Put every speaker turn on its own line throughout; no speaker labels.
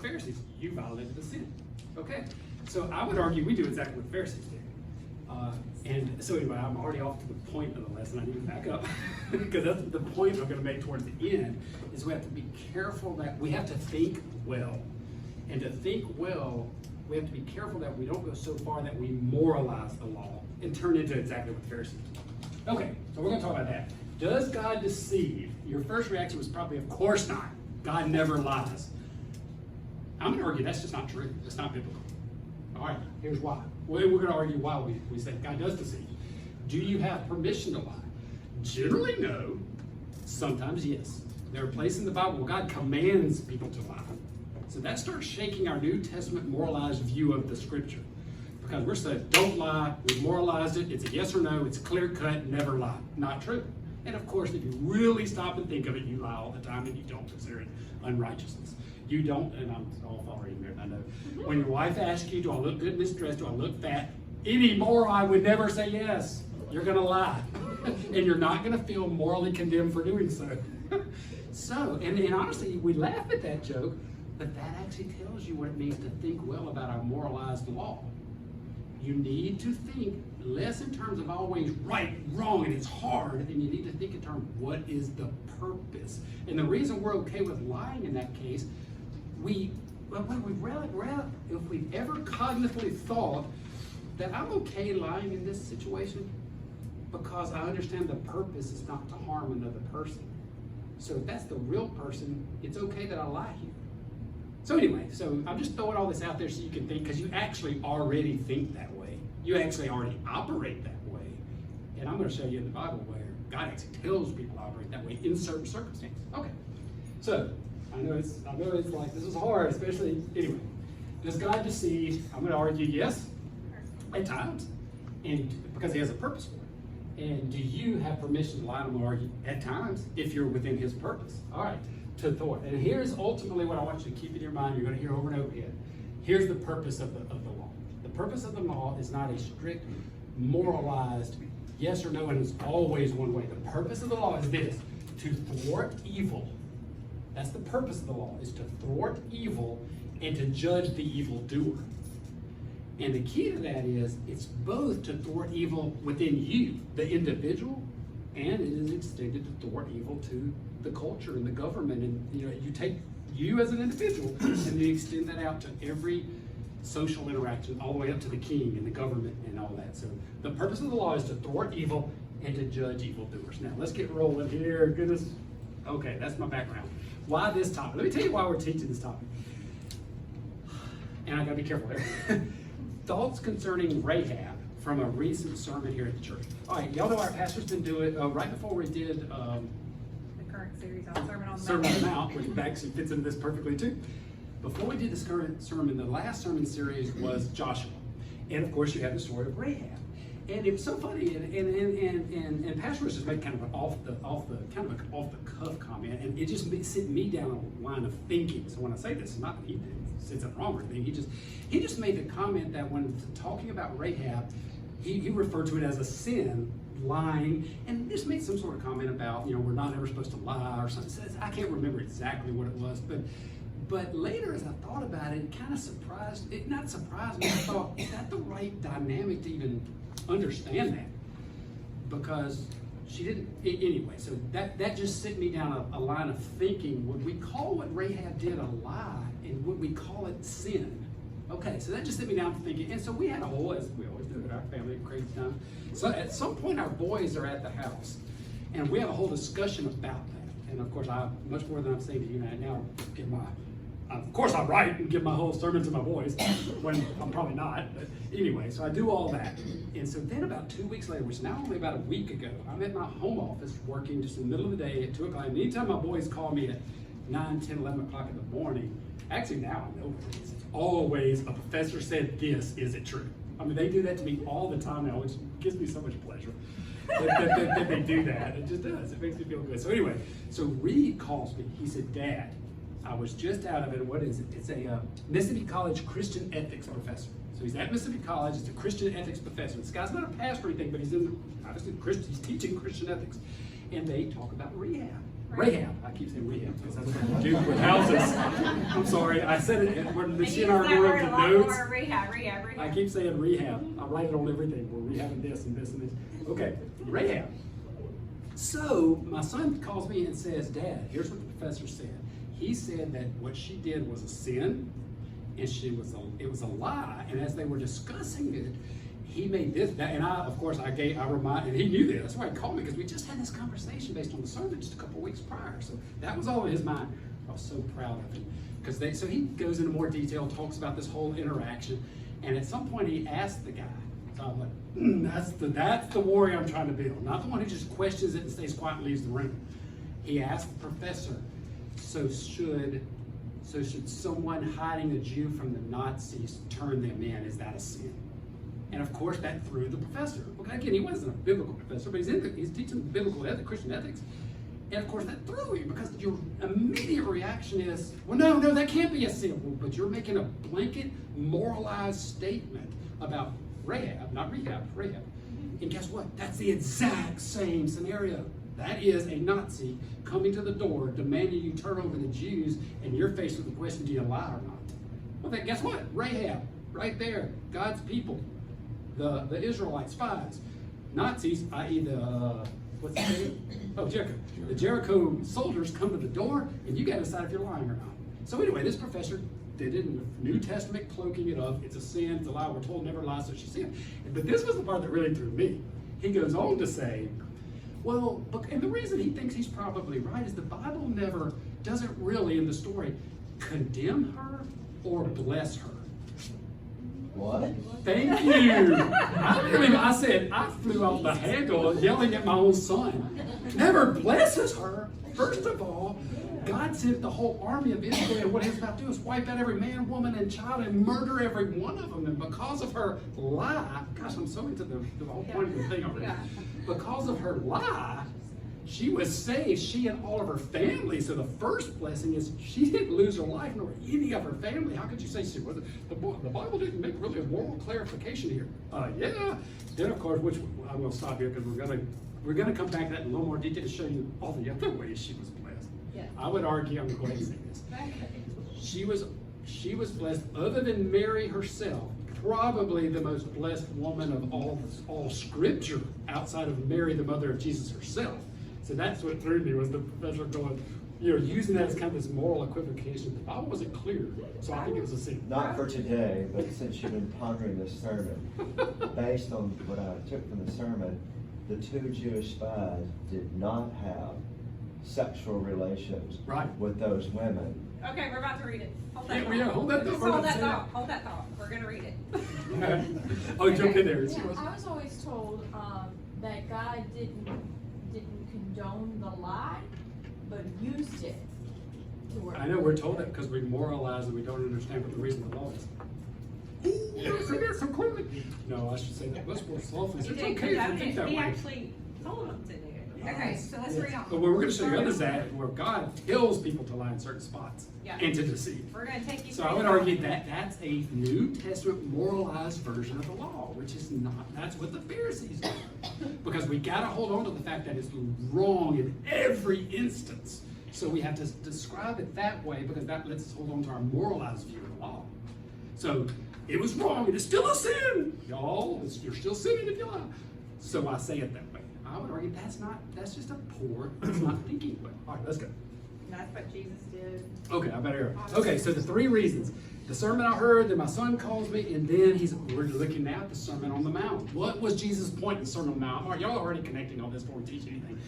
Pharisees, you violated the sin. Okay, so I would argue we do exactly what the Pharisees did. And so anyway, I'm already off to the point of the lesson. I need to back up because that's the point I'm going to make towards the end, is we have to be careful that we have to think well. And to think well, we have to be careful that we don't go so far that we moralize the law and turn into exactly what the Pharisees did. Okay, so we're going to talk about that. Does God deceive? Your first reaction was probably, of course not. God never lies. I'm going to argue that's just not true. It's not biblical. All right, here's why. Well, we're going to argue why we say God does deceive. Do you have permission to lie? Generally, no. Sometimes, yes. There are places in the Bible where God commands people to lie. So that starts shaking our New Testament moralized view of the Scripture. Because we're saying, don't lie, we've moralized it, it's a yes or no, it's clear cut, never lie. Not true. And of course, if you really stop and think of it, you lie all the time and you don't consider it unrighteousness. You don't, and I'm all following there, I know. When your wife asks you, do I look good in this dress, do I look fat? Anymore, I would never say yes. You're gonna lie. And you're not gonna feel morally condemned for doing so. And honestly, we laugh at that joke, but that actually tells you what it means to think well about our moralized law. You need to think less in terms of always right, wrong, and it's hard, and you need to think in terms of what is the purpose. And the reason we're okay with lying in that case, if we've ever cognitively thought that I'm okay lying in this situation because I understand the purpose is not to harm another person. So if that's the real person, it's okay that I lie here. So anyway, so I'm just throwing all this out there so you can think, because you actually already think that way. You actually already operate that way. And I'm going to show you in the Bible where God actually tells people to operate that way in certain circumstances. Okay, so I know it's like, this is hard, especially, anyway. Does God deceive? I'm going to argue yes, at times, and because he has a purpose for it. And do you have permission to lie? I'm going to argue at times, if you're within his purpose. All right. To thwart. And here's ultimately what I want you to keep in your mind. You're going to hear over and over again. Here's the purpose of the law. The purpose of the law is not a strict, moralized yes or no, and it's always one way. The purpose of the law is this: to thwart evil. That's the purpose of the law, is to thwart evil and to judge the evildoer. And the key to that is it's both to thwart evil within you, the individual, and it is extended to thwart evil to the culture and the government. And you take you as an individual and you extend that out to every social interaction, all the way up to the king and the government and all that. So the purpose of the law is to thwart evil and to judge evildoers. Now let's get rolling here. Goodness. Okay, that's my background. Why this topic? Let me tell you why we're teaching this topic. And I gotta be careful there. Thoughts concerning Rahab from a recent sermon here at the church. All right, y'all know our pastor's been doing right before we did
the current series on
Sermon on the Mount, which actually fits into this perfectly too. Before we did this current sermon, the last sermon series was Joshua, and of course you have the story of Rahab. And it was so funny, and Pastor was just making kind of an off the cuff comment, and it just sent me down a line of thinking. So when I say this, not that he said something wrong or anything. He just made the comment that when talking about Rahab, he referred to it as a sin, lying, and just made some sort of comment about we're not ever supposed to lie or something. I can't remember exactly what it was, but later as I thought about it, it kind of surprised. It not surprised me. I thought, is that the right dynamic to even understand that? Because she didn't anyway. So that just sent me down a line of thinking. Would we call what Rahab did a lie, and would we call it sin? Okay, so that just sent me down to thinking. And so we had a whole, as we always do at our family, crazy time. So at some point our boys are at the house, and we have a whole discussion about that. And of course, much more than I'm saying to you now, of course I write and give my whole sermon to my boys, when I'm probably not, but anyway, so I do all that. And so then about 2 weeks later, which is now only about a week ago, I'm at my home office working just in the middle of the day at 2 o'clock. And anytime my boys call me at 9, 10, 11 o'clock in the morning, actually now I know what it is. It's always a professor said this, is it true? I mean, they do that to me all the time now, which gives me so much pleasure that they do that. It just does. It makes me feel good. So anyway, so Reed calls me. He said, Dad, I was just out of it. What is it? It's a Mississippi College Christian ethics professor. So he's at Mississippi College. It's a Christian ethics professor. This guy's not a pastor or anything, but he's obviously Christian. He's teaching Christian ethics. And they talk about Rahab. Rahab. I keep saying Rahab because that's what we do with houses. I'm sorry. I said it when she and I were doing the notes.
Rehab.
I keep saying rehab. I write it on everything. We're rehabbing this and this and this. Okay, Rahab. So my son calls me and says, Dad, here's what the professor said. He said that what she did was a sin, and it was a lie. And as they were discussing it, he made this, that, and I remind, and he knew this. That's why he called me, because we just had this conversation based on the sermon just a couple weeks prior. So that was all in his mind. I was so proud of him, so he goes into more detail, talks about this whole interaction, and at some point he asked the guy. So I'm like, that's the warrior I'm trying to build, not the one who just questions it and stays quiet and leaves the room. He asked the professor, so should someone hiding a Jew from the Nazis turn them in? Is that a sin? And of course that threw the professor. Okay, again, he wasn't a biblical professor, but he's teaching biblical ethics, Christian ethics. And of course that threw him, because your immediate reaction is, well, no, that can't be a sin. Well, but you're making a blanket moralized statement about Rahab, not Rehab, Rahab. And guess what? That's the exact same scenario. That is a Nazi coming to the door, demanding you turn over the Jews, and you're faced with the question, do you lie or not? Well, then guess what? Rahab, right there, God's people, the Israelite spies. Nazis, i.e. what's the name? Oh, Jericho. The Jericho soldiers come to the door, and you got to decide if you're lying or not. So anyway, this professor did it in the New Testament, cloaking it up. It's a sin, it's a lie. We're told never lie, so she sinned. But this was the part that really threw me. He goes on to say, well, and the reason he thinks he's probably right is the Bible doesn't really, in the story, condemn her or bless her.
What?
Thank you. I said, I flew off the handle yelling at my own son. Never blesses her. First of all, God sent the whole army of Israel, and what he's about to do is wipe out every man, woman, and child and murder every one of them. And because of her lie, gosh, I'm so into the whole point of the thing already. Yeah. Because of her lie, she was saved, she and all of her family. So the first blessing is she didn't lose her life nor any of her family. How could you say she wasn't? The Bible didn't make really a moral clarification here. Yeah. Then of course, which I'm going to stop here because we're gonna come back to that in a little more detail to show you all the other ways she was blessed. Yeah. I would argue, I'm going to go ahead and say this. She was blessed, other than Mary herself, probably the most blessed woman of all Scripture, outside of Mary, the mother of Jesus herself. So that's what threw me, was the professor going, using that as kind of this moral equivocation. The Bible wasn't clear, so I think it was a sin.
Not for today, but since you've been pondering this sermon, based on what I took from the sermon, the two Jewish spies did not have sexual relations with those women.
Okay, we're about to read it. Hold that thought.
Yeah, hold that thought.
Hold that thought. We're going to read it.
Oh, jump in there.
Yeah, I was always told that God didn't condone the lie, but used it to work.
I know, we're told that because we moralize and we don't understand what the reason of the law is. You say that so quickly. No, I should say that much more softly. It's okay if we think that way.
He actually told them to do it. Okay, so let's read on.
But we're going to show you others that where God tells people to lie in certain spots and to deceive.
We're going to take you.
So I would argue that that's a New Testament moralized version of the law, which is not. That's what the Pharisees do, because we got to hold on to the fact that it's wrong in every instance. So we have to describe it that way, because that lets us hold on to our moralized view of the law. So it was wrong. It is still a sin, y'all. You're still sinning if you lie. So I say it that way. I would argue that's just a poor, it's not thinking way. All right, let's go.
That's what Jesus did.
Okay, I better. Okay, so the three reasons. The sermon I heard, then my son calls me, and then we're looking now at the Sermon on the Mount. What was Jesus' point in the Sermon on the Mount? All right, y'all are already connecting all this before we teach anything.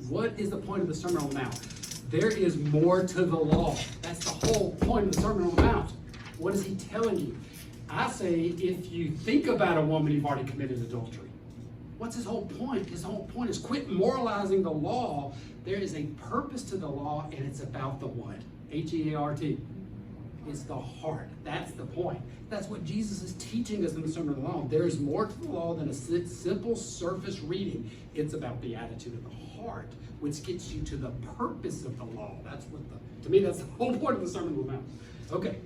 What is the point of the Sermon on the Mount? There is more to the law. That's the whole point of the Sermon on the Mount. What is he telling you? I say, if you think about a woman, you've already committed adultery. What's his whole point? His whole point is quit moralizing the law. There is a purpose to the law, and it's about the what? H-E-A-R-T. It's the heart. That's the point. That's what Jesus is teaching us in the Sermon on the Mount. There is more to the law than a simple surface reading. It's about the attitude of the heart, which gets you to the purpose of the law. To me, that's the whole point of the Sermon on the Mount. Okay,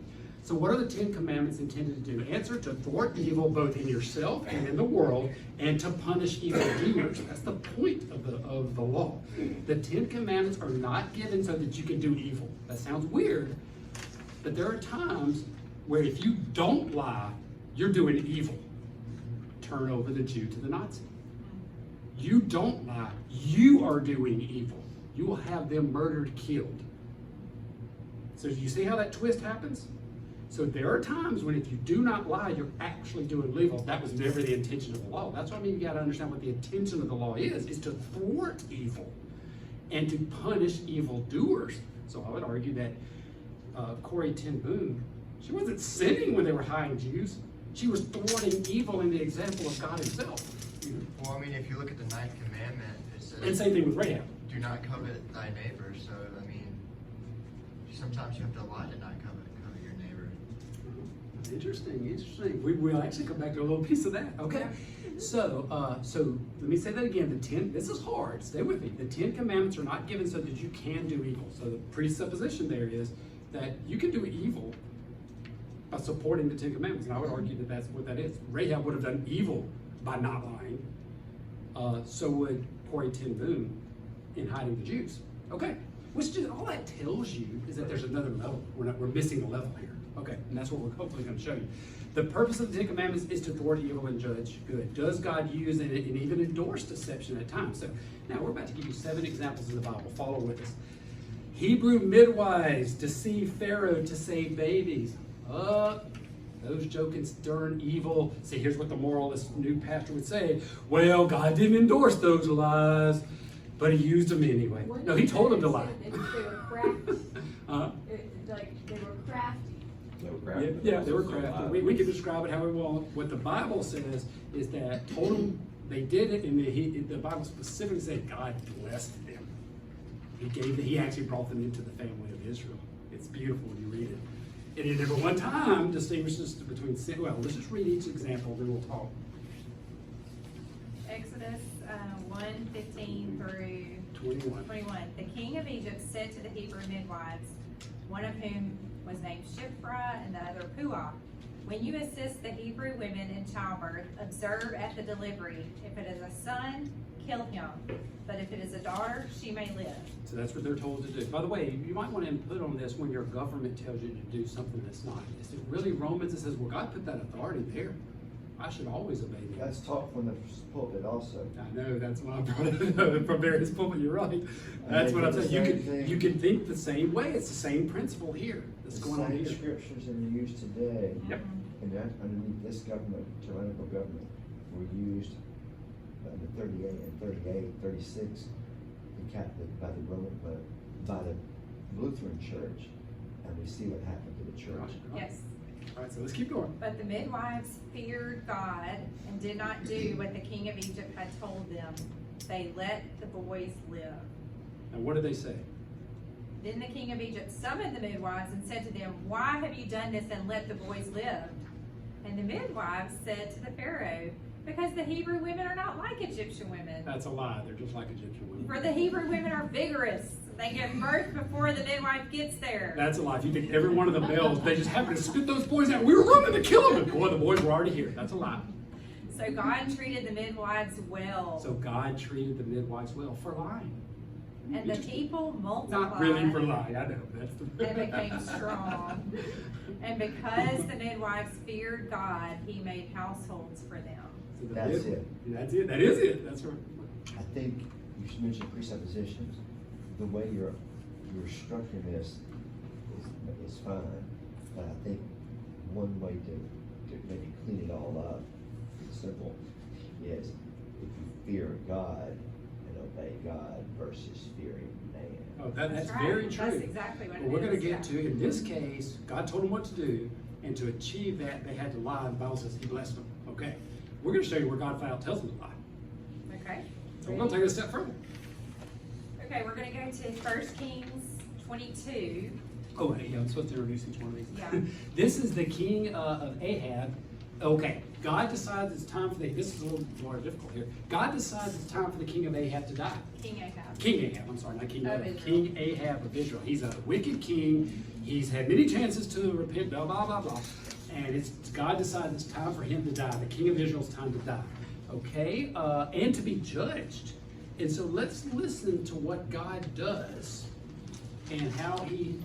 So what are the 10 Commandments intended to do? Answer: to thwart evil both in yourself and in the world, and to punish evildoers. That's the point of the law. The 10 Commandments are not given so that you can do evil. That sounds weird, but there are times where if you don't lie, you're doing evil. Turn over the Jew to the Nazi. You don't lie, you are doing evil. You will have them murdered, killed. So do you see how that twist happens? So there are times when if you do not lie, you're actually doing evil. That was never the intention of the law. That's what I mean, you got to understand what the intention of the law is to thwart evil and to punish evildoers. So I would argue that Corrie ten Boom, she wasn't sinning when they were hiding Jews. She was thwarting evil in the example of God himself.
Well, I mean, if you look at the 9th commandment, it says,
And same thing with Rahab.
do not covet thy neighbor. So, I mean, sometimes you have to lie to not covet your neighbor.
Interesting. We'll actually come back to a little piece of that. Okay. So let me say that again. This is hard. Stay with me. The 10 Commandments are not given so that you can do evil. So the presupposition there is that you can do evil by supporting the 10 Commandments. And I would argue that that's what that is. Rahab would have done evil by not lying. So would Corrie ten Boom in hiding the Jews. Okay. Which just all that tells you is that there's another level. We're missing a level here. Okay, and that's what we're hopefully going to show you. The purpose of the 10 Commandments is to thwart evil and judge good. Does God use and even endorse deception at times? So now we're about to give you 7 examples in the Bible. Follow with us. Hebrew midwives deceive Pharaoh to save babies. Those joking, stern, evil. See, here's what the moralist new pastor would say. Well, God didn't endorse those lies, but he used them anyway. No, he told them to lie.
They were crafty. They were crafty.
Yeah, they were crafty. We can describe it how we want. What the Bible says is that told them they did it, and the Bible specifically said God blessed them. He actually brought them into the family of Israel. It's beautiful when you read it. And it never one time distinguishes between sin. Well, let's just read each example, then we'll talk.
Exodus 1:15 through 21. The king of Egypt said to the Hebrew midwives, one of whom was named Shiphrah and the other Puah, when you assist the Hebrew women in childbirth, observe at the delivery. If it is a son, kill him. But if it is a daughter, she may live.
So that's what they're told to do. By the way, you might want to input on this when your government tells you to do something that's not. Is it really Romans that says, well, God put that authority there. I should always obey them.
That's taught from the pulpit also.
I know, that's why I brought it up from various pulpit. You're right. That's what I'm saying. You can think the same way. It's the same principle here that's going on
The
here.
same scriptures that are used today.
Yep.
And that underneath this government, tyrannical government, were used in the 38 and 38, 36, by the Lutheran Church, and we see what happened to the church.
Yes.
All right, so let's keep going.
But the midwives feared God and did not do what the king of Egypt had told them. They let the boys live.
And what did they say?
Then the king of Egypt summoned the midwives and said to them, why have you done this and let the boys live? And the midwives said to the Pharaoh, because the Hebrew women are not like Egyptian women.
That's a lie. They're just like Egyptian women.
For the Hebrew women are vigorous. They give birth before the midwife gets there.
That's a lie. If you think every one of the males, they just happened to spit those boys out. We were running to kill them. Boy, the boys were already here. That's a lie.
So God treated the midwives well.
So God treated the midwives well for lying.
And the people multiplied.
Not really for lying. I know. That's the
And became strong. And because the midwives feared God, he made households for them.
So the
That's it.
That's it. That is it. That's right.
I think you should mention presuppositions. The way you're structuring this is fine, but I think one way to maybe clean it all up, simple, is if you fear God and obey God versus fearing man.
Oh, that's
right.
very true.
That's exactly what it
Well, we're going
is,
to get
yeah.
to, in this case, God told them what to do, and to achieve that, they had to lie. The Bible says he blessed them. Okay. We're going to show you where God flat out tells them to lie.
Okay.
So we're going to take it a step further.
Okay, we're going to go to 1 Kings 22.
Oh, yeah, I'm supposed to introduce each one of these.
Yeah.
This is the king of Ahab. Okay, God decides it's time for this is a little more difficult here. God decides it's time for the king of Ahab to die.
King Ahab.
King Ahab, I'm sorry, not King
Of
Ahab.
Israel.
King Ahab of Israel. He's a wicked king. He's had many chances to repent, blah, blah, blah, blah. And God decides it's time for him to die. The king of Israel's time to die. Okay? And to be judged. And so let's listen to what God does and how he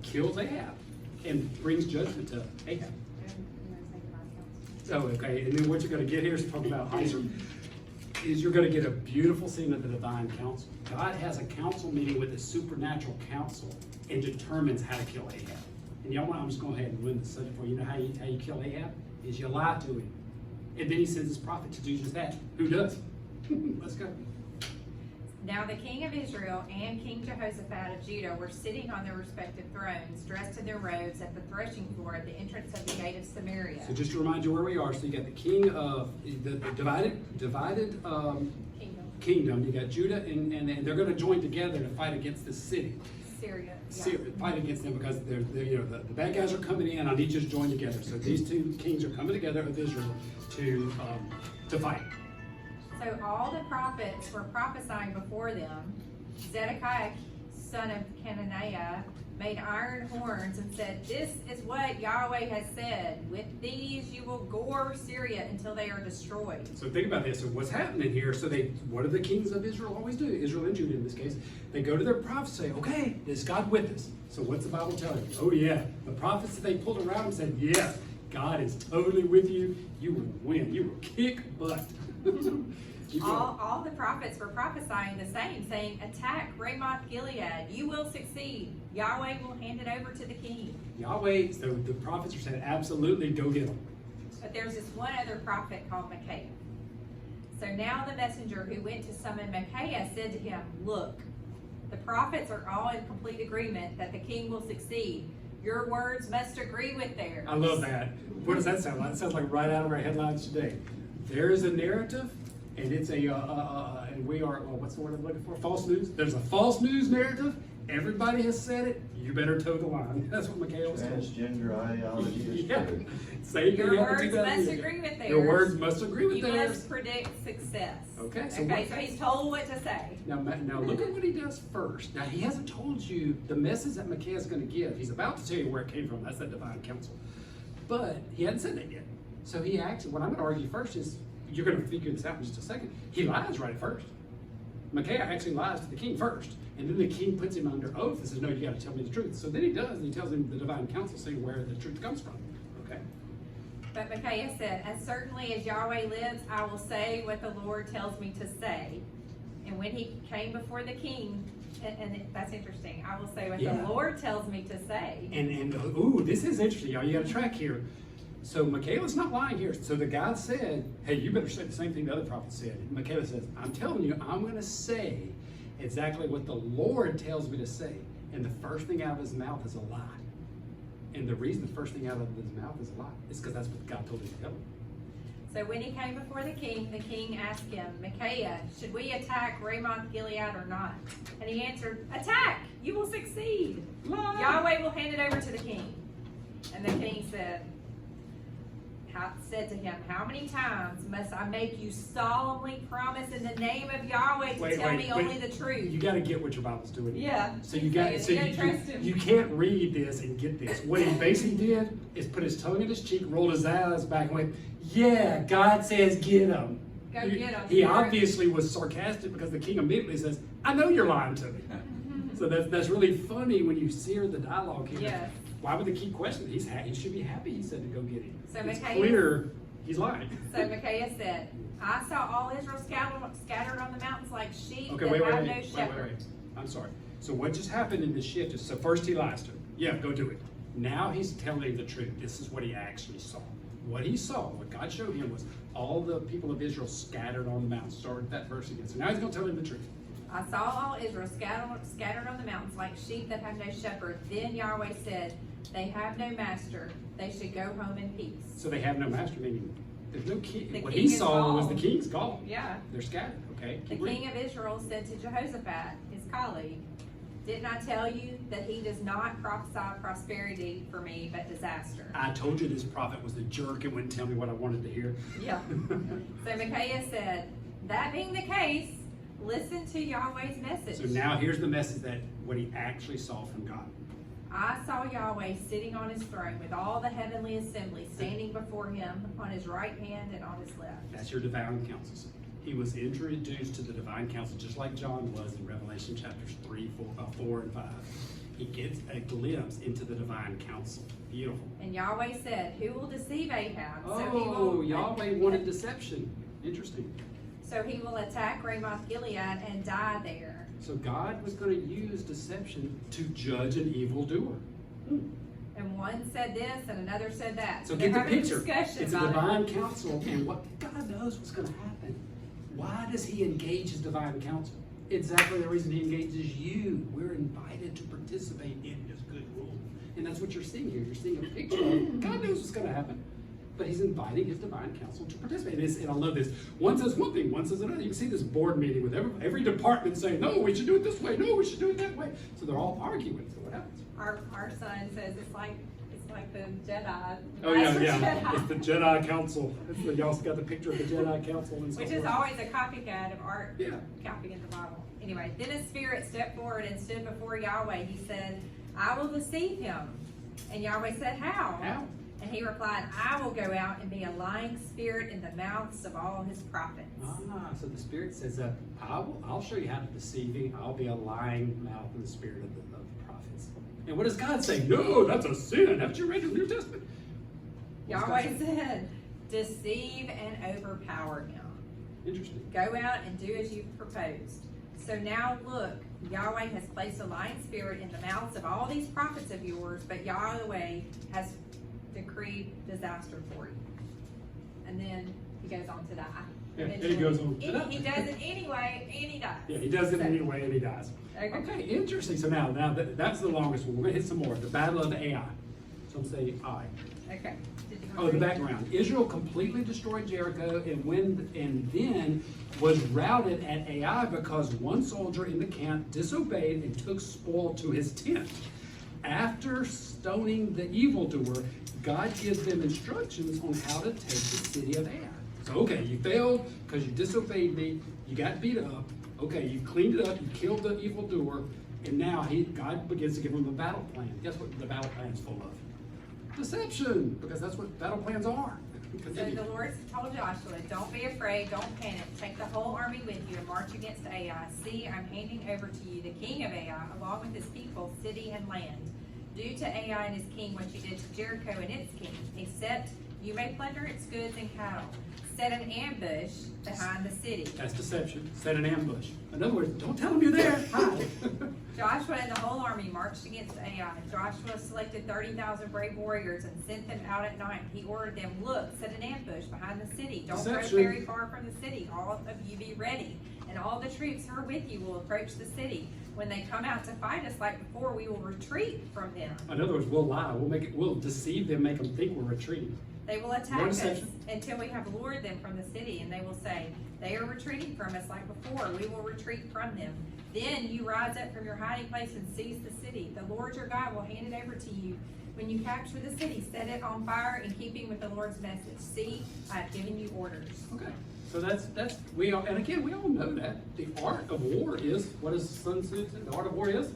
kills Ahab and brings judgment to Ahab. So, okay, and then what you're going to get here is talking about Isaac, is you're going to get a beautiful scene of the divine council. God has a council meeting with a supernatural council and determines how to kill Ahab. And y'all want, I'm just going ahead and ruin the subject for you. You know how you kill Ahab? Is you lie to him. And then he sends his prophet to do just that. Who does? Let's go.
Now the king of Israel and King Jehoshaphat of Judah were sitting on their respective thrones, dressed in their robes at the threshing floor at the entrance of the gate of Samaria.
So just to remind you where we are, so you got the king of the divided kingdom. You got Judah, and they're going to join together to fight against this city.
Syria.
Fight against them because they're the bad guys are coming in. I need you to join together. So these two kings are coming together of Israel to fight.
So all the prophets were prophesying before them. Zedekiah, son of Kenaniah, made iron horns and said, "This is what Yahweh has said. With these you will gore Syria until they are destroyed."
So think about this. So what's happening here? So what do the kings of Israel always do? Israel and Judah in this case. They go to their prophets and say, "Okay, is God with us?" So what's the Bible telling you? Oh yeah, the prophets that they pulled around and said, "Yes, God is totally with you. You will win. You will kick butt."
All the prophets were prophesying the same, saying, "Attack Ramoth Gilead. You will succeed. Yahweh will hand it over to the king."
Yahweh, so the prophets are saying, absolutely, go get them.
But there's this one other prophet called Micaiah. So now the messenger who went to summon Micaiah said to him, "Look, the prophets are all in complete agreement that the king will succeed. Your words must agree with theirs."
I love that. What does that sound like? It sounds like right out of our headlines today. There is a narrative, and it's and we are, well, what's the word I'm looking for? False news. There's a false news narrative. Everybody has said it. You better toe the line. That's what Micaiah was saying.
Transgender ideology is
Yeah.
true.
Same
Your
thing
words
happened 2000
must
years ago.
agree with theirs.
Your words must agree with
You
theirs.
must predict success.
Okay, so
Okay, so he's told what to say.
Now look at what he does first. Now he hasn't told you the message that Micaiah is going to give. He's about to tell you where it came from. That's that divine counsel. But he hadn't said that yet. So he actually, what I'm going to argue first is, you're going to figure this out in just a second. He lies right at first. Micaiah actually lies to the king first. And then the king puts him under oath and says, "No, you got to tell me the truth." So then he does, and he tells him the divine counsel, saying where the truth comes from. Okay.
But Micaiah said, "As certainly as Yahweh lives, I will say what the Lord tells me to say." And when he came before the king, and that's interesting, I will say what
Yeah.
the Lord tells me to say.
And ooh, this is interesting, y'all. You got to track here. So Micaiah's not lying here. So the guy said, "Hey, you better say the same thing the other prophet said." And Micaiah says, "I'm telling you, I'm going to say exactly what the Lord tells me to say." And the first thing out of his mouth is a lie. And the reason the first thing out of his mouth is a lie is because that's what God told him to tell him.
So when he came before the king asked him, "Micaiah, should we attack Ramoth Gilead or not?" And he answered, "Attack! You will succeed.
Lie.
Yahweh will hand it over to the king." And the king said to him, "How many times must I make you solemnly promise in the name of Yahweh to tell me only the truth?"
You got to get what your Bible's doing.
Yeah.
So you got. So
You trust him.
you can't read this and get this. What he basically did is put his tongue in his cheek, rolled his eyes back, and went, "Yeah, God says get him."
Go get him.
He obviously was sarcastic because the king immediately says, "I know you're lying to me." So that's really funny when you hear the dialogue here.
Yes.
Why would they keep questioning? He should be happy. He said to go get him.
So
It's
Micaiah-
clear he's lying.
So Micaiah said, "I saw all Israel scattered on the mountains like sheep
Okay,
that
wait.
have no shepherd."
I'm sorry. So what just happened in this shift is, so first he lies to him. Yeah, go do it. Now he's telling him the truth. This is what he actually saw. What he saw, what God showed him, was all the people of Israel scattered on the mountains. Start with that verse again. So now he's going to tell him the truth.
"I saw all Israel scattered on the mountains like sheep that have no shepherd. Then Yahweh said, they have no master. They should go home in peace."
So they have no master, meaning there's no king.
The
What
king
he
is
saw was
gone.
the king's gone.
Yeah.
They're scattered. Okay.
The
keep reading.
king of Israel said to Jehoshaphat, his colleague, Didn't I tell you that he does not prophesy prosperity for me, but disaster?
I told you this prophet was the jerk and wouldn't tell me what I wanted to hear.
Yeah. So Micaiah said, that being the case, listen to Yahweh's message.
So now here's the message that what he actually saw from God.
I saw Yahweh sitting on his throne with all the heavenly assembly standing before him on his right hand and on his left.
That's your divine counsel. He was introduced to the divine counsel just like John was in Revelation chapters 3, 4, and 5. He gets a glimpse into the divine counsel. Beautiful.
And Yahweh said, who will deceive Ahab?
Oh, Yahweh wanted deception. Interesting.
So he will attack Ramoth Gilead and die there.
So God was going to use deception to judge an evildoer.
And one said this and another said that.
So
They're
get the
having a
picture.
discussion
It's a
about it.
divine counsel, and what God knows what's going to happen. Why does he engage his divine counsel? Exactly the reason he engages you. We're invited to participate in his good rule. And that's what you're seeing here. You're seeing a picture of God knows what's going to happen. But he's inviting his divine counsel to participate. And I love this. One says one thing, one says another. You can see this board meeting with every department saying, no, we should do it this way. No, we should do it that way. So they're all arguing. So what happens?
Our son says it's like the Jedi.
Oh, yeah,
Master
yeah.
Jedi.
It's the Jedi Council. You also got the picture of the Jedi Council and so
Which is
forth.
always a copycat of art,
Yeah.
copying the Bible. Anyway, then his spirit stepped forward and stood before Yahweh. He said, I will deceive him. And Yahweh said, how?
How?
And he replied, I will go out and be a lying spirit in the mouths of all his prophets.
So the Spirit says that I'll show you how to deceive you. I'll be a lying mouth in the spirit of the prophets. And what does God say? No, that's a sin. Haven't you read the New Testament?
Yahweh said, deceive and overpower him.
Interesting.
Go out and do as you've proposed. So now look, Yahweh has placed a lying spirit in the mouths of all these prophets of yours, but Yahweh has decreed disaster for you. And then he goes on to die.
Yeah, and he goes on to die.
He does it anyway, and he dies.
Yeah, he does it anyway and he dies. Okay, interesting. So now that's the longest one. We're going to hit some more. The Battle of Ai. Some say Ai.
Okay. Did you
Oh, the background. Israel completely destroyed Jericho and then was routed at Ai because one soldier in the camp disobeyed and took spoil to his tent. After stoning the evildoer, God gives them instructions on how to take the city of Ai. So, okay, you failed because you disobeyed me. You got beat up. Okay, you cleaned it up. You killed the evildoer. And now God begins to give them a battle plan. Guess what the battle plan is full of? Deception, because that's what battle plans are.
So the Lord told Joshua, don't be afraid, don't panic. Take the whole army with you and march against Ai. See, I'm handing over to you the king of Ai, along with his people, city and land. Do to Ai and his king what you did to Jericho and its king, except you may plunder its goods and cattle. Set an ambush behind the city.
That's deception. Set an ambush. In other words, don't tell them you're there. Hide.
Joshua and the whole army marched against Ai. Joshua selected 30,000 brave warriors and sent them out at night. He ordered them, look, set an ambush behind the city. Don't go
Deception.
very far from the city. All of you be ready. And all the troops who are with you will approach the city. When they come out to fight us like before, we will retreat from them.
In other words, we'll lie. We'll deceive them, make them think we're retreating.
They will
No
attack us
deception.
until we have lured them from the city, and they will say, they are retreating from us like before. We will retreat from them. Then you rise up from your hiding place and seize the city. The Lord your God will hand it over to you. When you capture the city, set it on fire in keeping with the Lord's message. See, I have given you orders.
Okay. So that's we all, and again, we all know that the art of war is, what does Sun Tzu say? The art of war is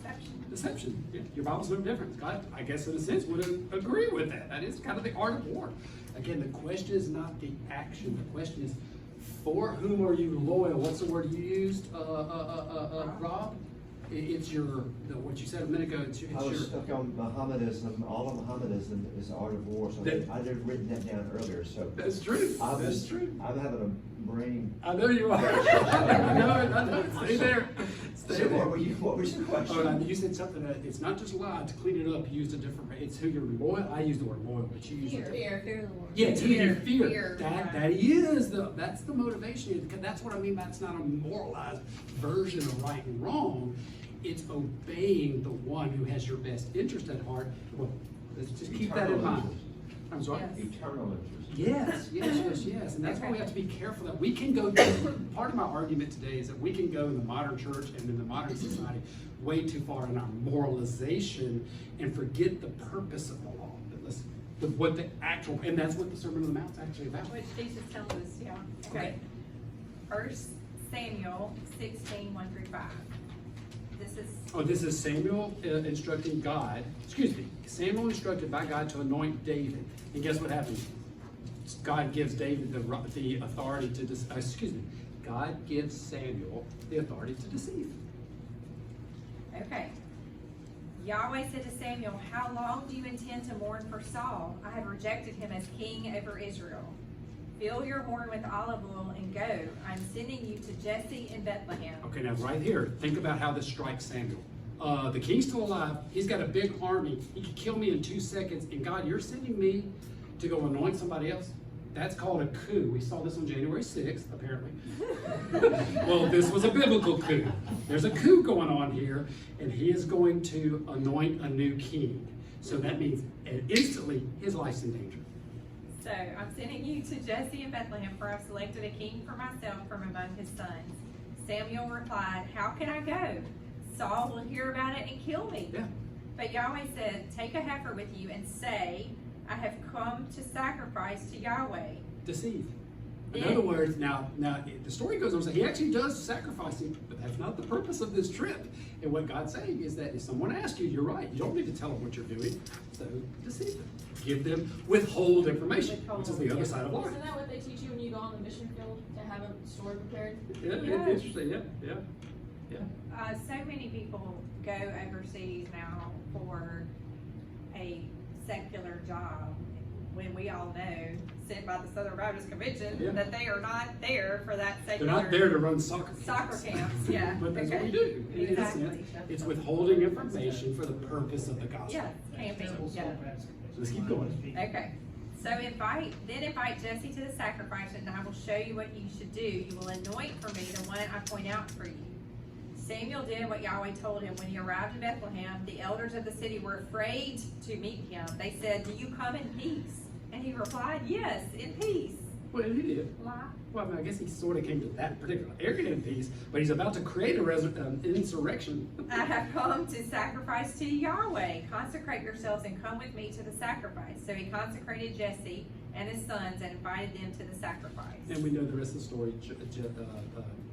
Deception.
deception. Yeah, your Bible's no different. God, I guess in a sense, would agree with that. That is kind of the art of war. Again, the question is not the action. The question is, for whom are you loyal? What's the word you used, Rob? It's what you said a minute ago. It's
I was
your,
stuck on Mohammedanism. All of Mohammedanism is the art of war. So I'd have written that down earlier. So
that's true. That's true.
I'm having a brain.
I know you are. I know. Stay there. Stay
So
there.
what was your question?
Oh, no, you said something that it's not just lie. To clean it up, you used a different. It's who you're loyal. I use the word loyal, but you use it.
Fear of the Lord.
Yeah, it's who you fear.
Fear.
That is that's the motivation. That's what I mean by it's not a moralized version of right and wrong. It's obeying the one who has your best interest at heart. Well, let's just keep that in mind. I'm sorry?
Yes.
Eternal interest.
Yes. And that's why we have to be careful that we can go, part of my argument today is that we can go in the modern church and in the modern society way too far in our moralization and forget the purpose of the law. What the actual, and that's what the Sermon on the Mount's actually about.
Which Jesus tells us, yeah.
Okay.
1 Samuel 16, 1 through 5.
This is Samuel instructing God, Samuel instructed by God to anoint David. And guess what happens? God gives David the authority to, God gives Samuel the authority to deceive.
Okay. Yahweh said to Samuel, how long do you intend to mourn for Saul? I have rejected him as king over Israel. Fill your horn with olive oil and go. I'm sending you to Jesse in Bethlehem.
Okay, now right here, think about how this strikes Samuel. The king's still alive. He's got a big army. He could kill me in 2 seconds. And God, you're sending me to go anoint somebody else? That's called a coup. We saw this on January 6th, apparently. Well, this was a biblical coup. There's a coup going on here, and he is going to anoint a new king. So that means instantly his life's in danger.
So I'm sending you to Jesse in Bethlehem, for I've selected a king for myself from among his sons. Samuel replied, how can I go? Saul will hear about it and kill me.
Yeah.
But Yahweh said, take a heifer with you and say, I have come to sacrifice to Yahweh.
Deceive. In
Yeah.
other words, now the story goes on to say he actually does sacrifice him, but that's not the purpose of this trip. And what God's saying is that if someone asks you, you're right. You don't need to tell them what you're doing. So deceive them. Give them withhold information, which is the other side of life.
Isn't that what they teach you when you go on the mission field, to have a story prepared?
Yeah,
Yeah.
interesting. Yeah.
So many people go overseas now for a secular job, when we all know, sent by the Southern Baptist Convention,
Yeah.
that they are not there for that
They're
secular.
not there to run soccer
camps, yeah.
But that's
Okay.
what we do. In a
Exactly.
sense, it's withholding information for the purpose of the gospel.
Yeah, camping, yeah.
Let's keep going.
Okay, so invite Jesse to the sacrifice, and I will show you what you should do. You will anoint for me the one I point out for you. Samuel did what Yahweh told him. When he arrived in Bethlehem, the elders of the city were afraid to meet him. They said, do you come in peace? And he replied, yes, in peace.
Well, he did.
Lie.
Well, I mean, I guess he sort of came to that particular area in peace, but he's about to create an insurrection.
I have come to sacrifice to Yahweh. Consecrate yourselves and come with me to the sacrifice. So he consecrated Jesse and his sons and invited them to the sacrifice.
And we know the rest of the story.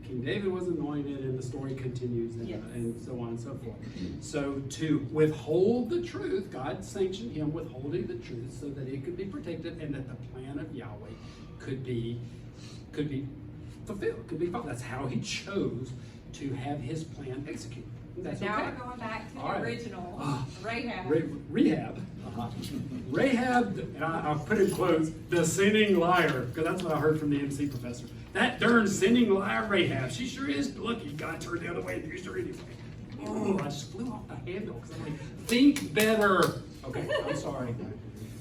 King David was anointed, and the story continues, and,
Yes.
and so on and so forth. So to withhold the truth, God sanctioned him withholding the truth so that it could be protected and that the plan of Yahweh could be fulfilled, could be followed. That's how he chose to have his plan executed. That's
Now
okay.
we're going back to the
All right.
original, Rahab.
Rahab. Rahab, and I'll put in quotes, the sinning liar, because that's what I heard from the MC professor. That darn sinning liar Rahab, she sure is lucky God turned the other way and used her anyway. Oh, I just flew off the handle, because I'm like, think better. Okay, I'm sorry.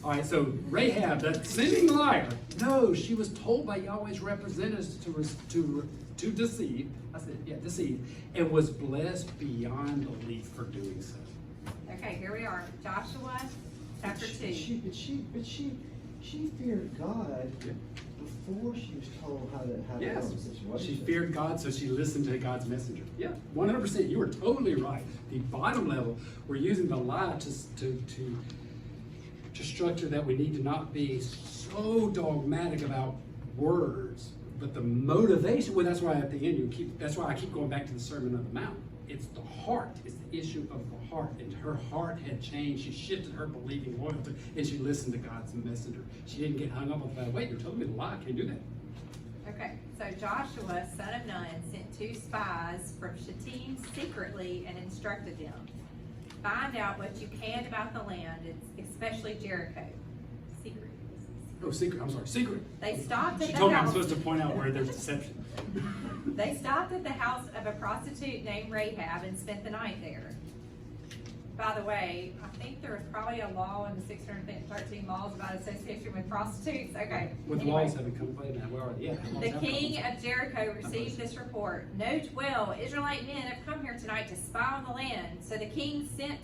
All right, so Rahab, that sinning liar, no, she was told by Yahweh's representatives to deceive. I said, yeah, deceive, and was blessed beyond belief for doing so.
Okay, here we are, Joshua chapter 2.
But she feared God
Yeah.
before she was told how to
Yes,
handle the situation.
she feared God, so she listened to God's messenger. Yeah, 100%. You were totally right. The bottom level, we're using the lie to structure that we need to not be so dogmatic about words, but the motivation. Well, that's why at the end that's why I keep going back to the Sermon on the Mount. It's the heart. It's the issue of the heart, and her heart had changed. She shifted her believing loyalty, and she listened to God's messenger. She didn't get hung up on that. Wait, you're telling me to lie? I can't do that.
Okay, so Joshua, son of Nun, sent 2 spies from Shittim secretly and instructed them, find out what you can about the land, especially Jericho. Secret.
Oh, secret. I'm sorry, secret.
They stopped at
She
the
told me I'm
house.
supposed to point out where there's deception.
They stopped at the house of a prostitute named Rahab and spent the night there. By the way, I think there was probably a law in the 613 laws about association with prostitutes. Okay.
With
anyway.
laws having come play now, where are they? Yeah.
The king of Jericho received this report. Note well, Israelite men have come here tonight to spy on the land. So the king sent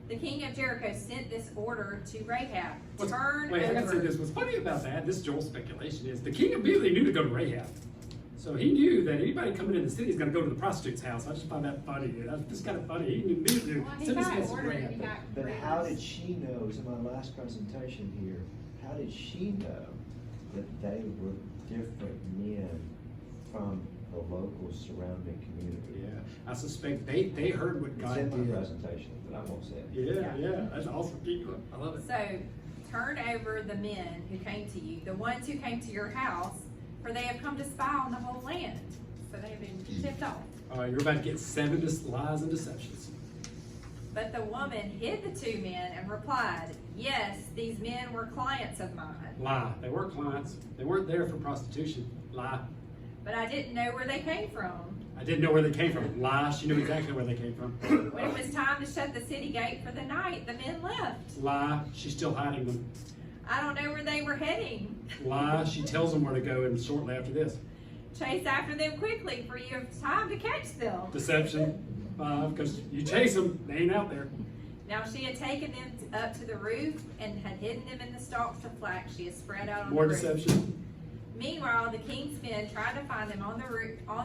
The king of Jericho sent this order to Rahab,
Wait,
turn
I gotta say
over.
this. What's funny about that, this Joel speculation is the king immediately knew to go to Rahab. So he knew that anybody coming in the city is gonna go to the prostitute's house. I just find that funny. That's just kind of funny. He immediately
Well, he
sent his
got
message to
ordered,
Rahab.
he got
But how
grace.
did she know, it was in my last presentation here, how did she know that they were different men from the local surrounding community?
Yeah, I suspect they heard what
It's
God
in my
did.
presentation, but I won't say it.
Yeah, that's awesome. Keep going. I love it.
So, turn over the men who came to you, the ones who came to your house, for they have come to spy on the whole land. So they have been tipped off.
All right, you're about to get 7 lies and deceptions.
But the woman hid the 2 men and replied, yes, these men were clients of mine,
Lie. They were clients. They weren't there for prostitution. Lie.
but I didn't know where they came from.
I didn't know where they came from. Lie. She knew exactly where they came from.
When it was time to shut the city gate for the night, the men left.
Lie. She's still hiding them.
I don't know where they were heading.
Lie. She tells them where to go, and shortly after this.
Chase after them quickly, for you have time to catch them.
Deception. Because you chase them, they ain't out there.
Now she had taken them up to the roof and had hidden them in the stalks of flax she had spread out on
More
the roof.
deception.
Meanwhile, the king's men tried to find them on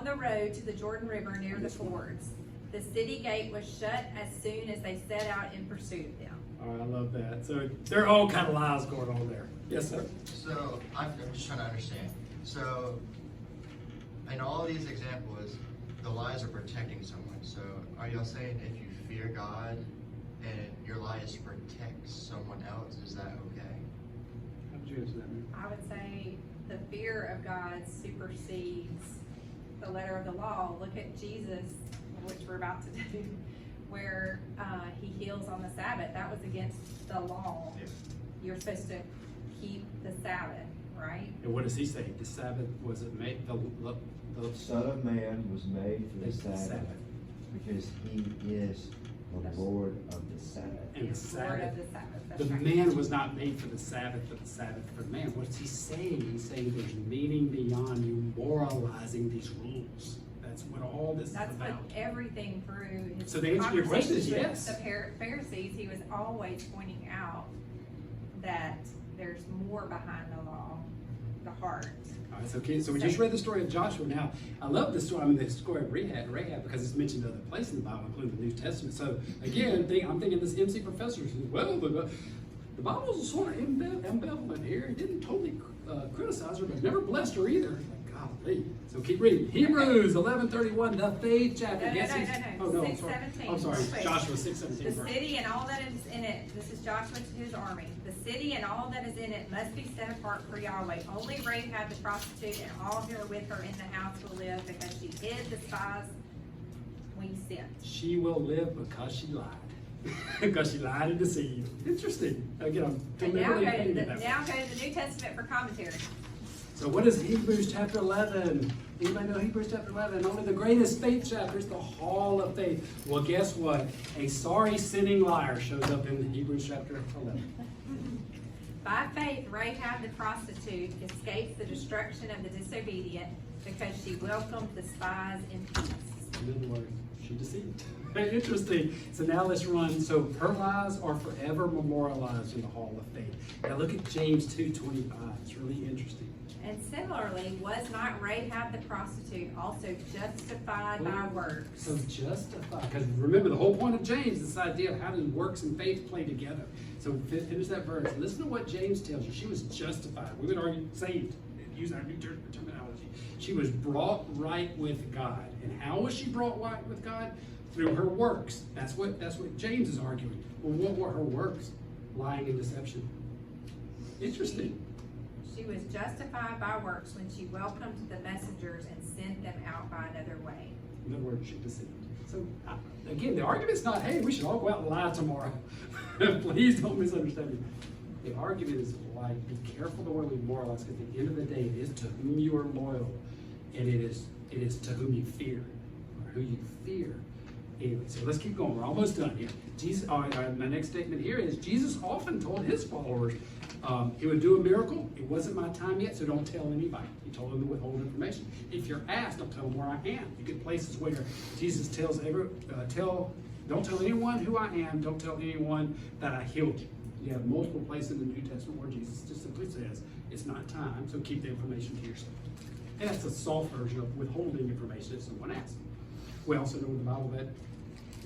the road to the Jordan River near the fords. The city gate was shut as soon as they set out in pursuit of them.
All right, I love that. So there are all kind of lies going on there. Yes, sir.
So I'm just trying to understand. So in all these examples, the lies are protecting someone. So are y'all saying if you fear God and your lie is to protect someone else, is that okay?
How did you answer that, man?
I would say the fear of God supersedes the letter of the law. Look at Jesus, which we're about to do, where he heals on the Sabbath. That was against the law.
Yeah.
You're supposed to keep the Sabbath, right?
And what does he say? The Sabbath, was it made? The
The Son of Man was made for the
It's the
Sabbath,
Sabbath.
because he is the Lord of the Sabbath.
And the
It's Lord
Sabbath.
of the Sabbath.
The
That's right.
man was not made for the Sabbath, but the Sabbath for the man. What's he saying? He's saying there's meaning beyond you moralizing these rules. That's what all this
That's
is
what
about.
everything through his
So the answer to your question is
conversations
yes.
with the Pharisees, he was always pointing out that there's more behind the law, the heart.
All right, so we just read the story of Joshua. Now, I love this story. I mean, the story of Rahab, because it's mentioned in other places in the Bible, including the New Testament. So again, I'm thinking this MC professor says, well, the Bible's sort of ambivalent here. It didn't totally criticize her, but never blessed her either. Golly. So keep reading. Hebrews 11:31, the faith chapter.
No,
Yes,
no,
he's-
no,
Oh, no, I'm
6:17.
sorry. I'm sorry.
Wait.
Joshua 6:17.
The
verse.
city and all that is in it, this is Joshua to his army. The city and all that is in it must be set apart for Yahweh. Only Rahab the prostitute and all who are with her in the house will live, because she hid the spies we sent.
She will live because she lied. Because she lied and deceived. Interesting. Again, I'm
And now go
deliberately
to
painting
the,
it that way.
now go to the New Testament for commentary.
So what is Hebrews chapter 11? Anybody know Hebrews chapter 11? Only the greatest faith chapter is the Hall of Faith. Well, guess what? A sorry sinning liar shows up in Hebrews chapter 11.
By faith, Rahab the prostitute escapes the destruction of the disobedient, because she welcomed the spies in peace.
In other words, she deceived. Interesting. So now let's run. So her lies are forever memorialized in the Hall of Faith. Now look at James 2:25. It's really interesting.
And similarly, was not Rahab the prostitute also justified by works?
So justified, because remember the whole point of James is this idea of how does works and faith play together. So finish that verse. Listen to what James tells you. She was justified. We would argue saved. Use our new terminology. She was brought right with God. And how was she brought right with God? Through her works. That's what James is arguing. Well, what were her works? Lying and deception. Interesting.
She was justified by works when she welcomed the messengers and sent them out by another way.
In other words, she deceived. So, again, the argument's not, hey, we should all go out and lie tomorrow. Please don't misunderstand me. The argument is like, be careful the way we moralize, because at the end of the day, it is to whom you are loyal, and it is to whom you fear, or who you fear. Anyway, so let's keep going. We're almost done here. Jesus. My next statement here is Jesus often told his followers he would do a miracle. It wasn't my time yet, so don't tell anybody. He told them to withhold information. If you're asked, don't tell them where I am. You get places where Jesus tells Don't tell anyone who I am. Don't tell anyone that I healed you. You have multiple places in the New Testament where Jesus just simply says, it's not time, so keep the information to yourself. And that's a soft version of withholding information if someone asks. We also know in the Bible that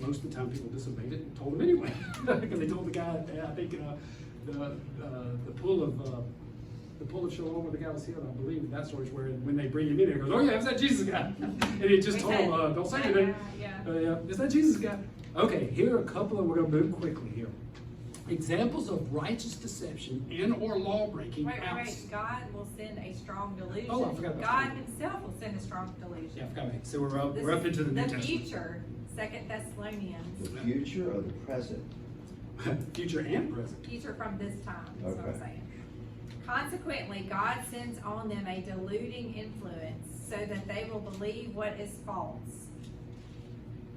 most of the time people disobeyed it and told them anyway. Because they told the guy, I think the pool of Shalom where the guy was healed, I believe that story is where when they bring him in there, he goes, oh yeah, it's that Jesus guy. And he just told him, don't say anything. Yeah, it's that Jesus guy. Okay, here are a couple, and we're going to move quickly here. Examples of righteous deception and or law breaking.
Wait, God will send a strong delusion.
Oh, I forgot about
God
that.
himself will send a strong delusion.
Yeah, I forgot about it. So we're
This
up into the New
the
Testament.
future, 2 Thessalonians,
The future or the present?
Future and present.
future from this time, is what I'm
Okay.
saying. Consequently, God sends on them a deluding influence so that they will believe what is false.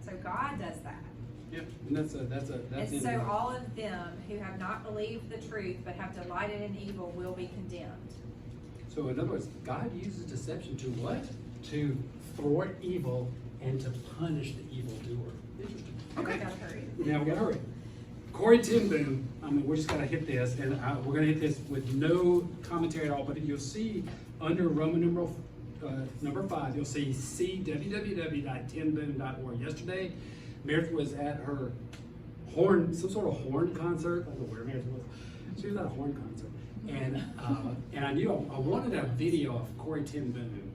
So God does that.
Yep, and that's
And
in
so
there.
all of them who have not believed the truth but have delighted in evil will be condemned.
So in other words, God uses deception to what? To thwart evil and to punish the evildoer. Interesting.
We gotta hurry.
Now we gotta hurry. Corey ten Boom, I mean, we're just gonna hit this, and we're gonna hit this with no commentary at all, but you'll see under Roman numeral number 5, you'll see www.tenboom.org. Yesterday, Meredith was at her some sort of horn concert. I don't know where Meredith was. She was at a horn concert. And I knew I wanted a video of Corey ten Boom.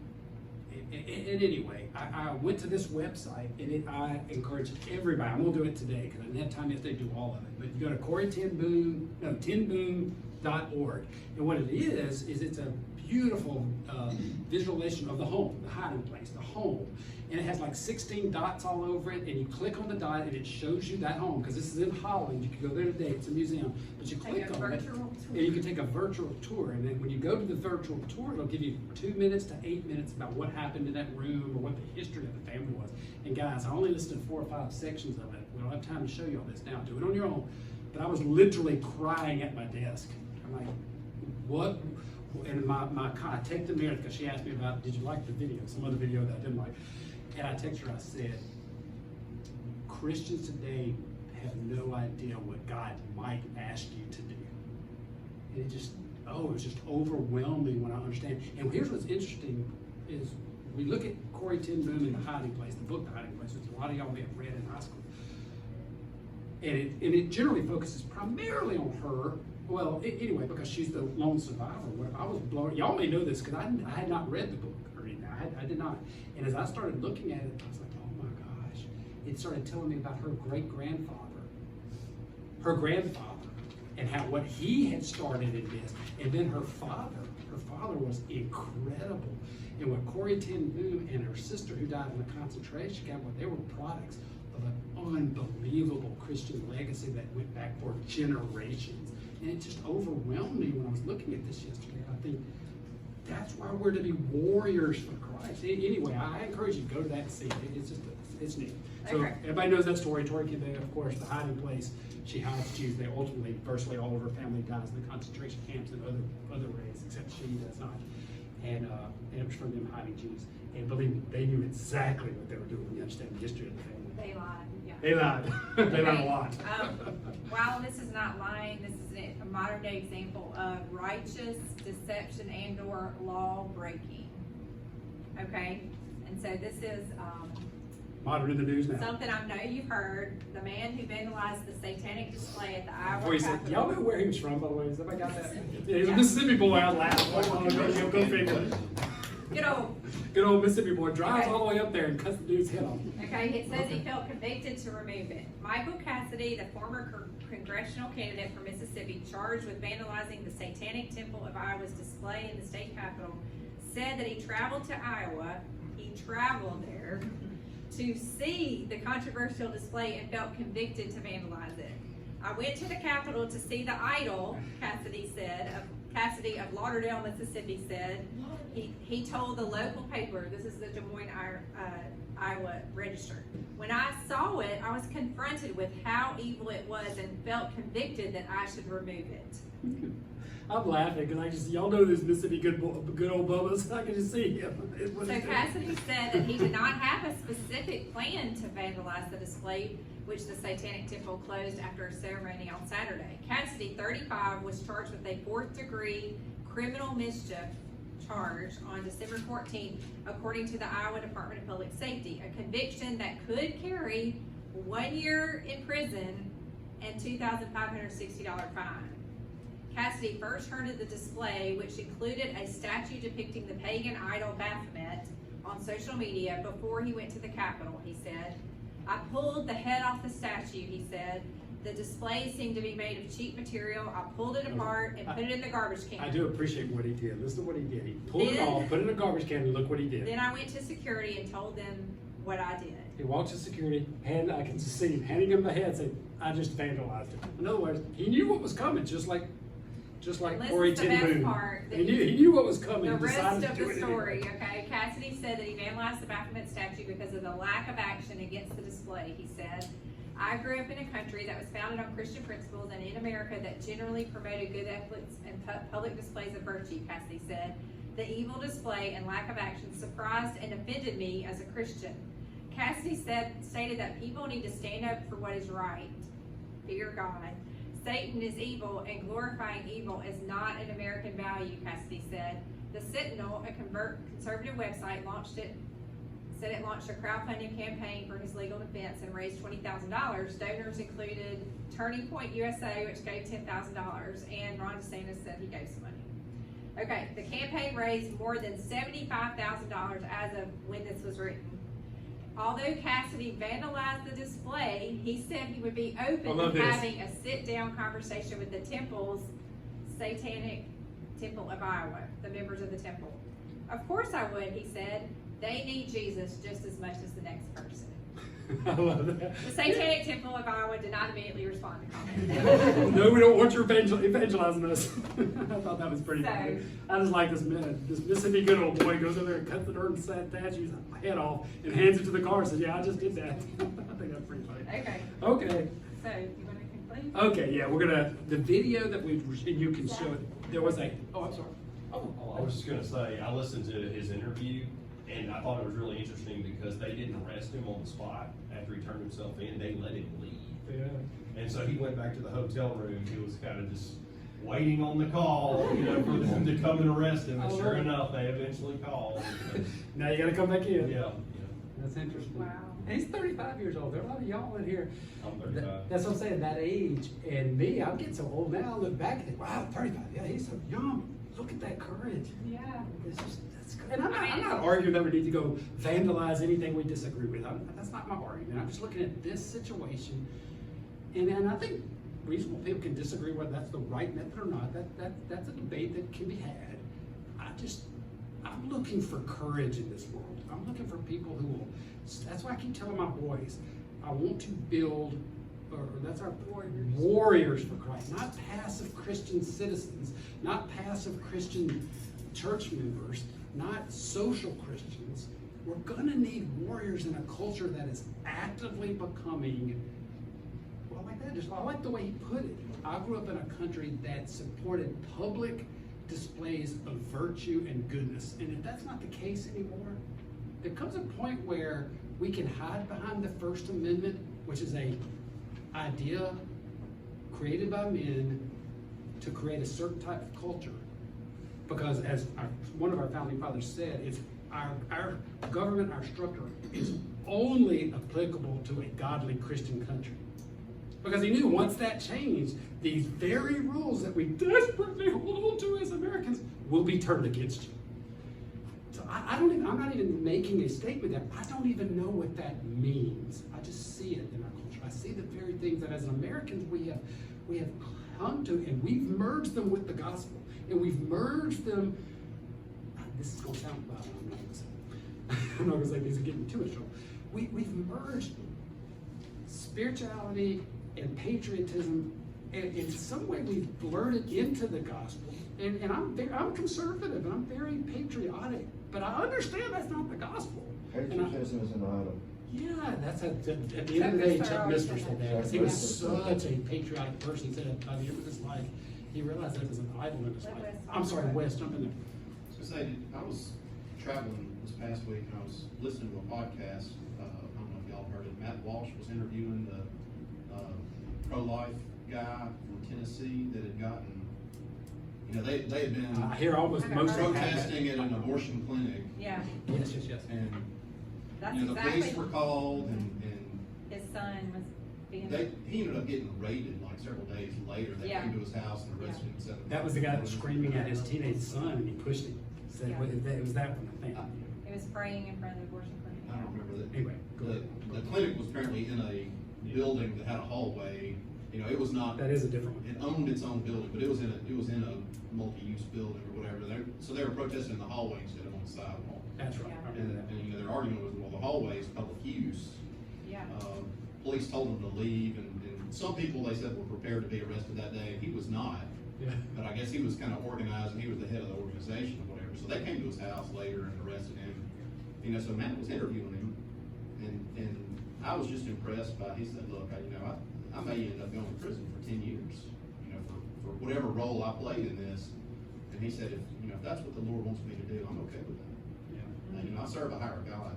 And anyway, I went to this website, and I encourage everybody. I'm gonna do it today because I didn't have time yesterday to do all of it. But you go to tenboom.org, and what it is it's a beautiful visualization of the home, the hiding place, the home. And it has like 16 dots all over it, and you click on the dot, and it shows you that home, because this is in Holland. You can go there today, it's a museum, but you click on it, and you can take a virtual tour. And then when you go to the virtual tour, it'll give you 2 minutes to 8 minutes about what happened in that room or what the history of the family was. And guys, I only listed 4 or 5 sections of it. We don't have time to show you all this now. Do it on your own. But I was literally crying at my desk. I'm like, what? And I texted Meredith because she asked me about, did you like the video? Some other video that I didn't like. And I texted her, I said, Christians today have no idea what God might ask you to do. And it was just overwhelming when I understand. And here's what's interesting is we look at Corey ten Boom in The Hiding Place, the book The Hiding Place, which a lot of y'all may have read in high school. And it generally focuses primarily on her. Well, anyway, because she's the lone survivor. I was blown. Y'all may know this because I had not read the book or anything. I did not. And as I started looking at it, I was like, oh my gosh. It started telling me about her great-grandfather, and how what he had started in this. And then her father was incredible. And what Corey ten Boom and her sister who died in the concentration camp, they were products of an unbelievable Christian legacy that went back for generations. And it just overwhelmed me when I was looking at this yesterday. I think that's why we're to be warriors for Christ. Anyway, I encourage you to go to that and see it. It's neat. So everybody knows that story. Tori Kimball, of course, The Hiding Place. She hides Jews. They ultimately, virtually all of her family dies in the concentration camps and other ways, except she does not. And it was from them hiding Jews. And believe me, they knew exactly what they were doing when you understand the history of the family.
They lied, yeah.
They lied. They lied a lot.
While this is not lying, this is a modern day example of righteous deception and or law breaking. Okay? And so this is
Modern in the news now.
something I know you've heard. The man who vandalized the satanic display at the Iowa
Before he said,
Capitol.
y'all know where he was from, by the way? Has everybody got that? Yeah, he's a Mississippi boy. I laughed. Go figure. Good old Mississippi boy drives all the way up there and cuts the dude's head off.
Okay, it says he felt convicted to remove it. Michael Cassidy, the former congressional candidate for Mississippi, charged with vandalizing the Satanic Temple of Iowa's display in the state capitol, said that he traveled to Iowa, there to see the controversial display and felt convicted to vandalize it. I went to the Capitol to see the idol, Cassidy of Lauderdale, Mississippi said. He told the local paper, this is the Des Moines, Iowa Register. When I saw it, I was confronted with how evil it was and felt convicted that I should remove it.
I'm laughing because y'all know this Mississippi good old Bubba's. I can just see him.
So Cassidy said that he did not have a specific plan to vandalize the display, which the Satanic Temple closed after a ceremony on Saturday. Cassidy, 35, was charged with a 4th-degree criminal mischief charge on December 14th, according to the Iowa Department of Public Safety, a conviction that could carry 1 year in prison and $2,560 fine. Cassidy first heard of the display, which included a statue depicting the pagan idol Baphomet, on social media before he went to the Capitol, he said. I pulled the head off the statue, he said. The display seemed to be made of cheap material. I pulled it apart and put it in the garbage can.
I do appreciate what he did. Listen to what he did. He pulled it off, put it in a garbage can, and look what he did.
Then I went to security and told them what I did.
He walked to security, and I can just see him handing him the head, saying, "I just vandalized it." In other words, he knew what was coming, just like Corey
Ten
Boone.
Part,
He knew what was coming.
the
and
rest
decided
of
to do
the
it
story,
anyway.
okay? Cassidy said that he vandalized the Baphomet statue because of the lack of action against the display, he said. I grew up in a country that was founded on Christian principles and in America that generally promoted good ethics and public displays of virtue, Cassidy said. The evil display and lack of action surprised and offended me as a Christian. Cassidy stated that people need to stand up for what is right. Fear God. Satan is evil, and glorifying evil is not an American value, Cassidy said. The Sentinel, a conservative website, said it launched a crowdfunding campaign for his legal defense and raised $20,000. Donors included Turning Point USA, which gave $10,000, and Ron DeSantis said he gave some money. Okay, the campaign raised more than $75,000 as of when this was written. Although Cassidy vandalized the display, he said he would be open to having a sit-down conversation with the temple's Satanic Temple of Iowa, the members of the temple. Of course I would, he said. They need Jesus just as much as the next person.
I love that.
The Satanic Temple of Iowa did not immediately respond to comments.
No, we don't want you evangelizing us. I thought that was pretty
So-
funny. I just like this Mississippi good old boy goes over there and cuts the darn statue's head off and hands it to the car and says, "Yeah, I just did that." I think that's pretty funny.
Okay,
Okay.
so you want to conclude?
Okay, yeah, we're gonna, the video that you can show it, there was a, oh, I'm sorry.
Oh, I was just gonna say, I listened to his interview, and I thought it was really interesting because they didn't arrest him on the spot after he turned himself in, they let him leave.
Yeah.
And so he went back to the hotel room, he was kind of just waiting on the call, for them to come and arrest him, and
Oh,
sure
really?
enough, they eventually called.
Now you gotta come back in.
Yeah,
That's interesting.
Wow.
And he's 35 years old. There are a lot of y'all in here.
I'm 35.
That's what I'm saying, that age. And me, I'm getting so old now, I look back and think, wow, 35, yeah, he's so young. Look at that courage.
Yeah.
That's good. And I'm not arguing that we need to go vandalize anything we disagree with. That's not my argument. I'm just looking at this situation. And I think reasonable people can disagree whether that's the right method or not. That's a debate that can be had. I'm looking for courage in this world. I'm looking for people who will, that's why I keep telling my boys, I want to build, or that's our warriors for Christ, not passive Christian citizens, not passive Christian church members, not social Christians. We're gonna need warriors in a culture that is actively becoming, well, like that, I like the way he put it. I grew up in a country that supported public displays of virtue and goodness. And if that's not the case anymore, there comes a point where we can hide behind the First Amendment, which is a idea created by men to create a certain type of culture. Because as one of our founding fathers said, it's our government, our structure is only applicable to a godly Christian country. Because he knew once that changed, these very rules that we desperately hold on to as Americans will be turned against you. So I'm not even making a statement that I don't even know what that means. I just see it in our culture. I see the very things that as Americans we have come to, and we've merged them with the gospel. And we've merged them, this is gonna sound bad, I'm not gonna say these are getting too much trouble. We've merged spirituality and patriotism, and in some way we've blurred it into the gospel. And I'm conservative and I'm very patriotic, but I understand that's not the gospel.
Patriotism is an idol.
Yeah, that's at the end of the day, Chuck Missler said that, because he was such a patriotic person. He said that by the end of his life, he realized that it was an idol in his life. I'm sorry, Wes, jump in there.
I was gonna say, I was traveling this past week and I was listening to a podcast. I don't know if y'all heard it. Matt Walsh was interviewing the pro-life guy from Tennessee that had gotten, you know, they had been
I hear almost most of them have that.
protesting at an abortion clinic,
Yeah,
Yes.
and
that's
you know, the
exactly,
police were called, and
his son was being.
he ended up getting raided like several days later. They
Yeah.
came to his house and arrested him. Set him
That was the guy that was screaming at his teenage son and he pushed him. Said,
Yeah.
well, it was that one, I think.
He was praying in front of the abortion clinic.
I don't remember that.
Anyway, go ahead.
The clinic was apparently in a building that had a hallway. You know, it was not.
That is a different one.
It owned its own building, but it was in a multi-use building or whatever. So they were protesting in the hallway instead of on the sidewalk.
That's right. I remember that.
And you know, their argument was, well, the hallway is public use.
Yeah,
Police told him to leave, and some people, they said, were prepared to be arrested that day. He was not,
Yeah.
but I guess he was kind of organized, and he was the head of the organization or whatever. So they came to his house later and arrested him. You know, so Matt was interviewing him, and I was just impressed by, he said, look, I may end up going to prison for 10 years, you know, for whatever role I played in this. And he said, if that's what the Lord wants me to do, I'm okay with that.
Yeah.
And, you know, I serve a higher God,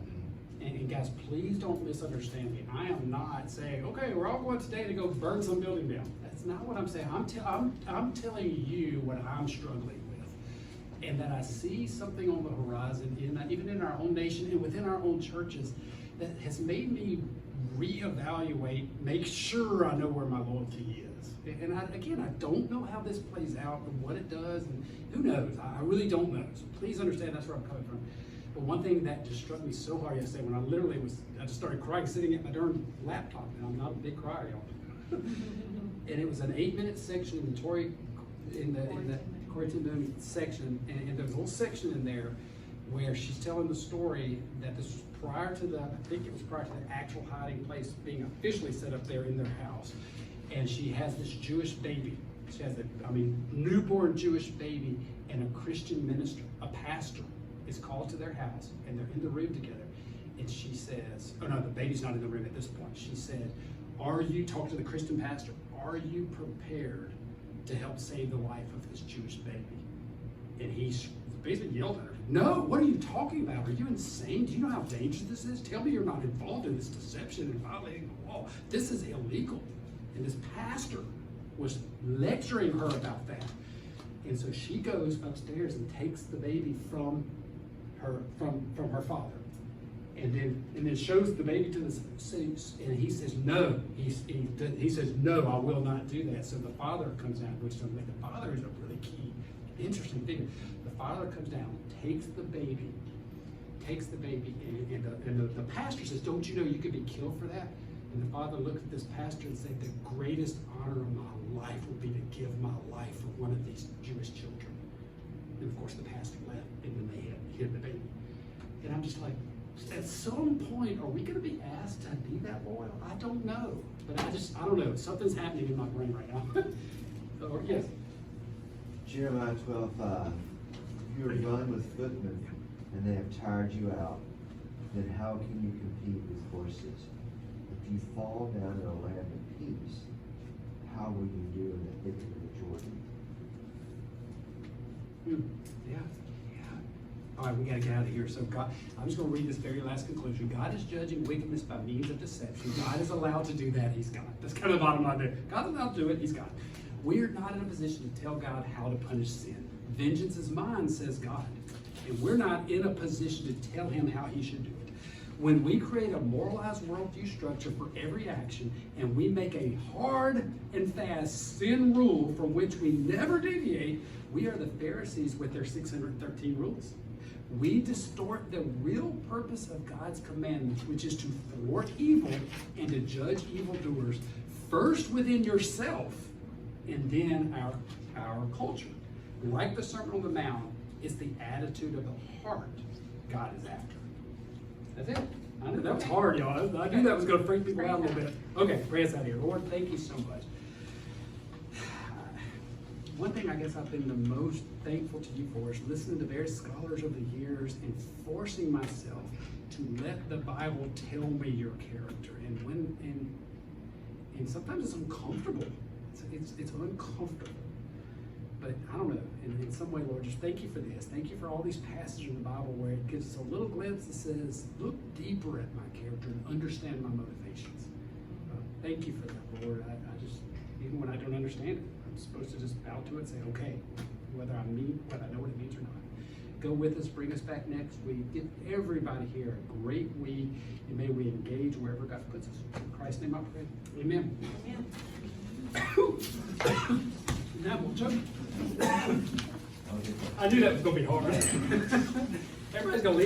And guys, please don't misunderstand me. I am not saying, okay, we're all going today to go burn some building down. That's not what I'm saying. I'm telling you what I'm struggling with. And that I see something on the horizon, even in our own nation and within our own churches, that has made me reevaluate, make sure I know where my loyalty is. And I don't know how this plays out and what it does, and who knows? I really don't know. So please understand that's where I'm coming from. But one thing that just struck me so hard yesterday when I just started crying sitting at my darn laptop, and I'm not a big crier, y'all. And it was an 8-minute section in the Corey ten Boom section, and there's a little section in there where she's telling the story that this was prior to the actual hiding place being officially set up there in their house. And she has this Jewish baby. She has newborn Jewish baby, and a Christian minister, a pastor, is called to their house, and they're in the room together. And she says, oh no, the baby's not in the room at this point. She said, talk to the Christian pastor, are you prepared to help save the life of this Jewish baby? And he basically yelled at her, no, what are you talking about? Are you insane? Do you know how dangerous this is? Tell me you're not involved in this deception and violating the law. This is illegal. And this pastor was lecturing her about that. And so she goes upstairs and takes the baby from her father, and then shows the baby to the city, and he says no. He says no, I will not do that. So the father comes down, which the father is a really key, interesting thing. The father comes down, takes the baby, and the pastor says, don't you know you could be killed for that? And the father looked at this pastor and said, the greatest honor of my life would be to give my life for one of these Jewish children. And of course the pastor left, and then they hid the baby. And I'm just like, at some point, are we going to be asked to be that loyal? I don't know. But I don't know. Something's happening in my brain right now. Or, yes.
Jeremiah 12:5. If you are done with footmen and they have tired you out, then how can you compete with horses? If you fall down in a land of peace, how will you do in the thicket of the Jordan?
Yeah. All right, we got to get out of here. So God, I'm just going to read this very last conclusion. God is judging wickedness by means of deception. God is allowed to do that. He's God. That's kind of the bottom line there. God is allowed to do it. He's God. We're not in a position to tell God how to punish sin. Vengeance is mine, says God. And we're not in a position to tell him how he should do it. When we create a moralized worldview structure for every action, and we make a hard and fast sin rule from which we never deviate, we are the Pharisees with their 613 rules. We distort the real purpose of God's commandments, which is to thwart evil and to judge evildoers, first within yourself and then our culture. Like the Sermon on the Mount, it's the attitude of the heart God is after. That's it. I know that was hard, y'all. I knew that was going to freak people out a little bit. Okay, pray us out here. Lord, thank you so much. One thing I guess I've been the most thankful to you for is listening to various scholars over the years and forcing myself to let the Bible tell me your character. And sometimes it's uncomfortable. It's uncomfortable. But I don't know, in some way, Lord, just thank you for this. Thank you for all these passages in the Bible where it gives us a little glimpse that says, look deeper at my character and understand my motivations. Thank you for that, Lord. I just, even when I don't understand it, I'm supposed to just bow to it and say, okay, whether I know what it means or not. Go with us, bring us back next week. Give everybody here a great week, and may we engage wherever God puts us. In Christ's name I pray. Amen.
Amen.
Now we'll jump. I knew that was going to be hard. Everybody's going to leave here.